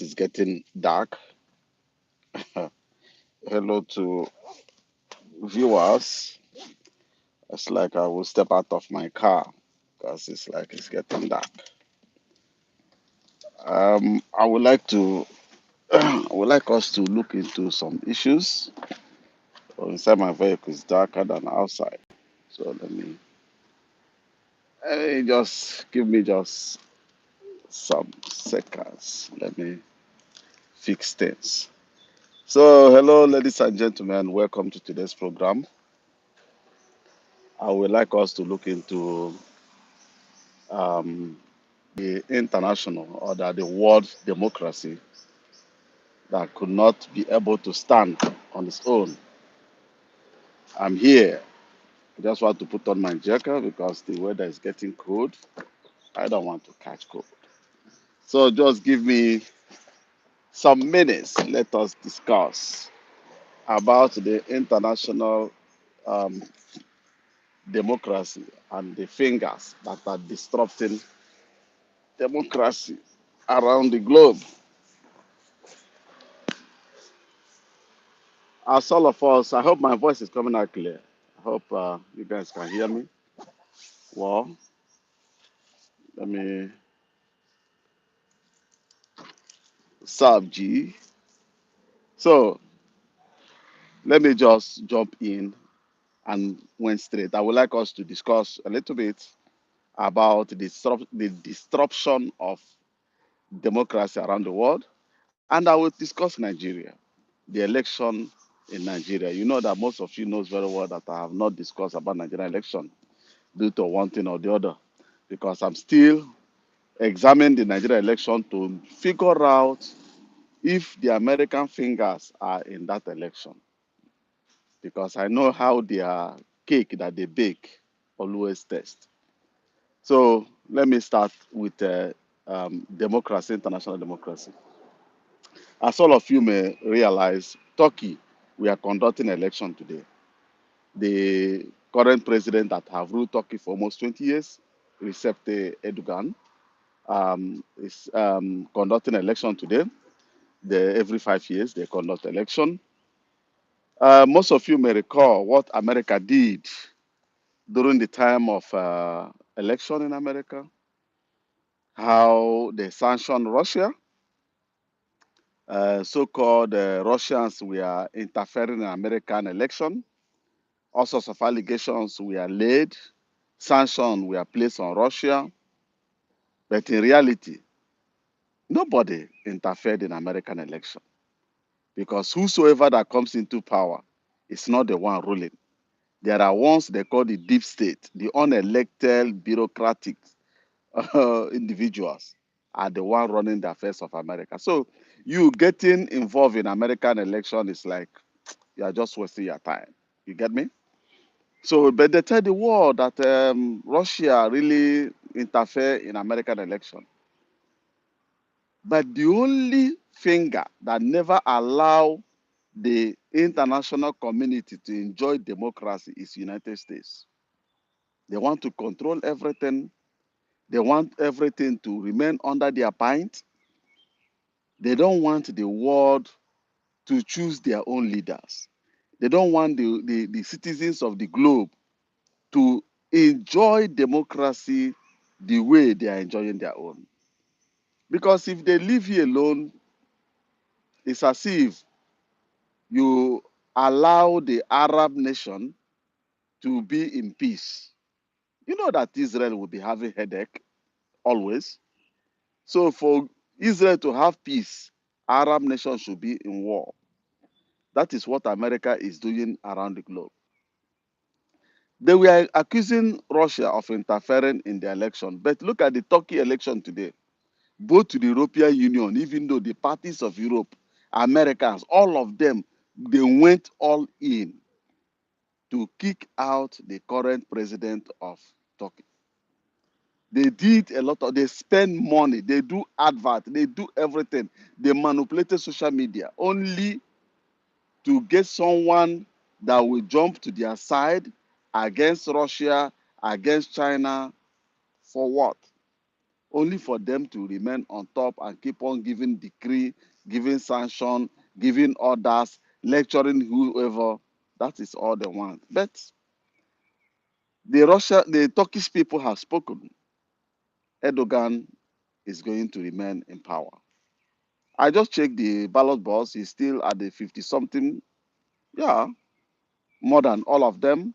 It's getting dark. Hello to viewers. It's like I will step out of my car because it's like it's getting dark. I would like to, I would like us to look into some issues. Inside my vehicle is darker than outside, so just give me just some seconds. Let me fix things. So, hello, ladies and gentlemen. Welcome to today's program. I would like us to look into um, the international or that the world democracy that could not be able to stand on its own. I'm here. I just want to put on my jacket because the weather is getting cold. I don't want to catch cold. So just give me some minutes. Let us discuss about the international um, democracy and the fingers that are disrupting democracy around the globe. As all of us, I hope my voice is coming out clear. I hope you guys can hear me. Well, let me sub G. So let me just jump in and went straight. I would like us to discuss a little bit about the disruption of democracy around the world, and I will discuss Nigeria, the election in Nigeria. You know that most of you knows very well that I have not discussed about Nigerian election due to one thing or the other, because I'm still examining the Nigerian election to figure out if the American fingers are in that election, because I know how their cake that they bake always tastes. So let me start with democracy, international democracy. As all of you may realize, Turkey, we are conducting election today. The current president that have ruled Turkey for almost 20 years, Recep Tayyip Erdogan, is conducting election today. Every 5 years they conduct election. Most of you may recall what America did during the time of election in America, how they sanctioned Russia. So-called Russians were interfering in American election. All sorts of allegations were laid. Sanctions were placed on Russia. But in reality, nobody interfered in American election because whosoever that comes into power is not the one ruling. There are ones they call the deep state, the unelected bureaucratic individuals are the one running the affairs of America. So you getting involved in American election is like you are just wasting your time. You get me? So, but they tell the world that Russia really interfere in American election. But the only finger that never allow the international community to enjoy democracy is United States. They want to control everything. They want everything to remain under their pint. They don't want the world to choose their own leaders. They don't want the citizens of the globe to enjoy democracy the way they are enjoying their own. Because if they leave you alone, it's as if you allow the Arab nation to be in peace. You know that Israel will be having headache always. So for Israel to have peace, Arab nations should be in war. That is what America is doing around the globe. They were accusing Russia of interfering in the election. But look at the Turkey election today. Both to the European Union, even though the parties of Europe, Americans, all of them, they went all in to kick out the current president of Turkey. They did a lot of, they spend money, they do advert, they do everything. They manipulated social media only to get someone that will jump to their side against Russia, against China, for what? only for them to remain on top and keep on giving decree, giving sanction, giving orders, lecturing whoever. That is all they want. But the Turkish people have spoken. Erdogan is going to remain in power. I just checked the ballot box. He's still at the 50 something. Yeah, more than all of them.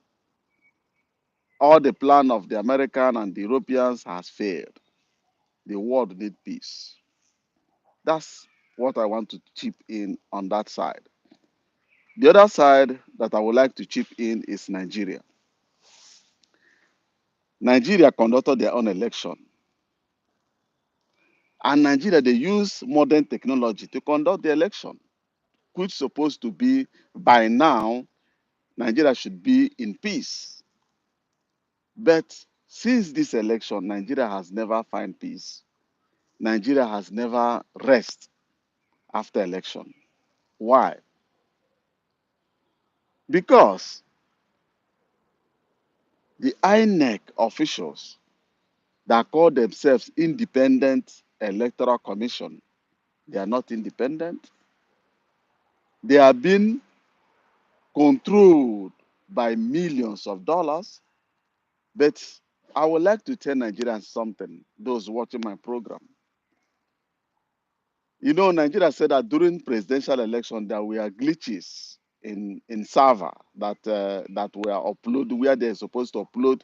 All the plan of the American and the Europeans has failed. The world need peace. That's what I want to chip in on that side. The other side that I would like to chip in is Nigeria. Nigeria conducted their own election. And Nigeria, they use modern technology to conduct the election, which is supposed to be by now, Nigeria should be in peace. But since this election, Nigeria has never found peace. Nigeria has never rest after election. Why? Because the INEC officials that call themselves Independent Electoral Commission, they are not independent. They are being controlled by millions of dollars. But I would like to tell Nigerians something, those watching my program. You know, Nigeria said that during presidential election there were glitches in server that were uploaded where they're supposed to upload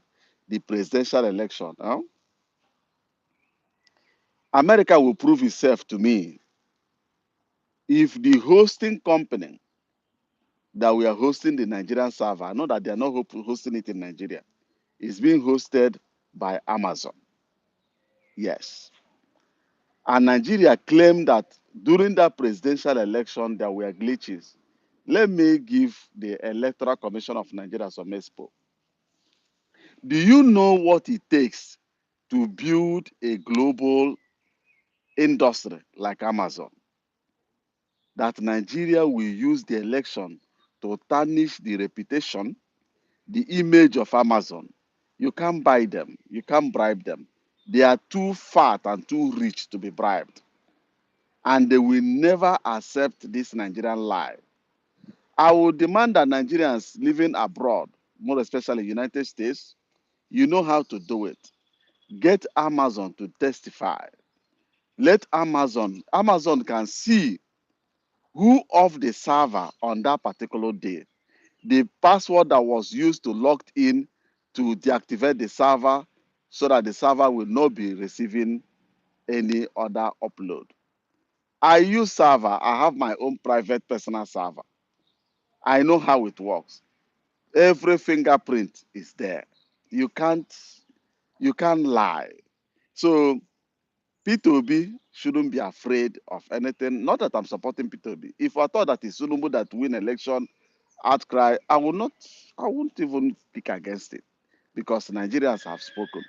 the presidential election. America will prove itself to me if the hosting company that we are hosting the Nigerian server, I know that they are not hosting it in Nigeria, is being hosted by Amazon. Yes. And Nigeria claimed that during that presidential election there were glitches. Let me give the Electoral Commission of Nigeria some expo. Do you know what it takes to build a global industry like Amazon? That Nigeria will use the election to tarnish the reputation, the image of Amazon. You can't buy them, you can't bribe them. They are too fat and too rich to be bribed. And they will never accept this Nigerian lie. I will demand that Nigerians living abroad, more especially United States, you know how to do it. Get Amazon to testify. Let Amazon can see who of the server on that particular day, the password that was used to log in to deactivate the server so that the server will not be receiving any other upload. I use server. I have my own private personal server. I know how it works. Every fingerprint is there. You can't you can't lie. So P2B shouldn't be afraid of anything. Not that I'm supporting P2B. If I thought that it's Tinubu that win election outcry, I won't even speak against it because Nigerians have spoken.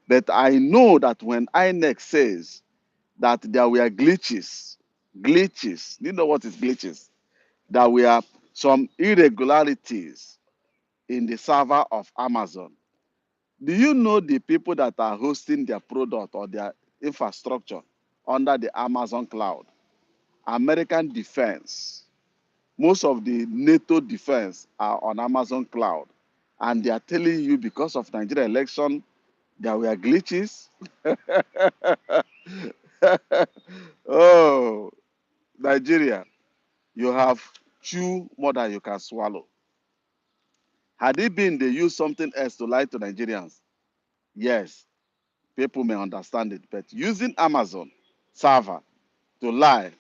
But I know that when INEC says that there were glitches, you know what is glitches? There were some irregularities in the server of Amazon. Do you know the people that are hosting their product or their infrastructure under the Amazon cloud? American defense. Most of the NATO defense are on Amazon cloud. And they are telling you because of Nigeria election, there were glitches. Oh, Nigeria, you have chew more than you can swallow. Had it been they use something else to lie to Nigerians, yes, people may understand it. But using Amazon server to lie,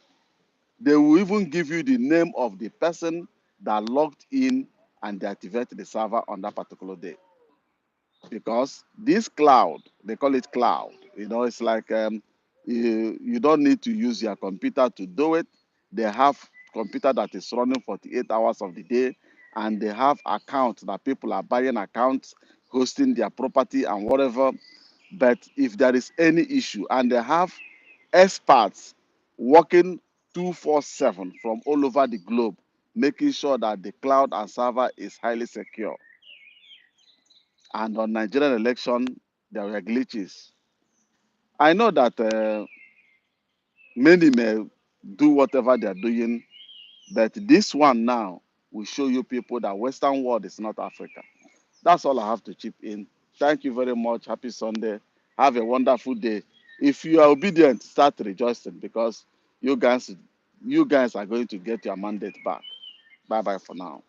they will even give you the name of the person that logged in and deactivated the server on that particular day. Because this cloud, they call it cloud. You know, it's like you don't need to use your computer to do it. They have computer that is running 48 hours of the day, and they have accounts that people are buying accounts, hosting their property and whatever. But if there is any issue, and they have experts working 247 from all over the globe, making sure that the cloud and server is highly secure. And on Nigerian election, there were glitches. I know that many may do whatever they are doing, but this one now will show you people that Western world is not Africa. That's all I have to chip in. Thank you very much. Happy Sunday. Have a wonderful day. If you are obedient, start rejoicing because you guys are going to get your mandate back. Bye bye for now.